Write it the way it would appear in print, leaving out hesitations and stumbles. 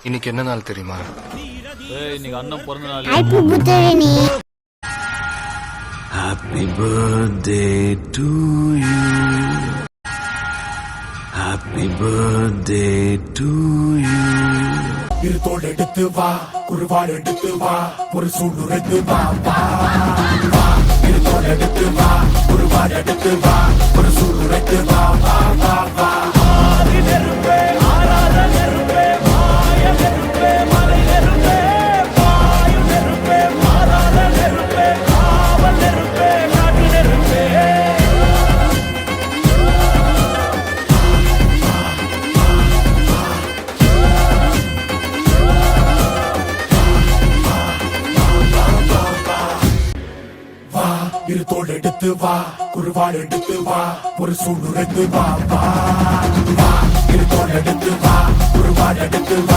இன்னைக்கு என்ன நாள் தெரியுமா? இன்னைக்கு அண்ணன் பிறந்த நாள். Happy birthday to you. Happy birthday to you. இருத்தோடு எடுத்து வா, குருவாடு எடுத்து வா, ஒரு சூடு எடுத்து வா வா வா. இருத்தோடு எடுத்து வா, குருவாடு எடுத்து வா, ஒரு சூடு எடுத்து வா வா வா வா. ஆதி நெருப்பே, ஆராத நெருப்பே, மாய நெருப்பே, மலை நெருப்பே, வாயு நெருப்பே, மாறாத நெருப்பே, காவல் நெருப்பே, காட்டு நெருப்பே. இருத்தோடு எடுத்து வா, குருவாடு எடுத்து வா, ஒரு சூடு எடுத்து வா வா வா. இருத்தோடு எடுத்து வா, குருவாடு எடுத்து வா.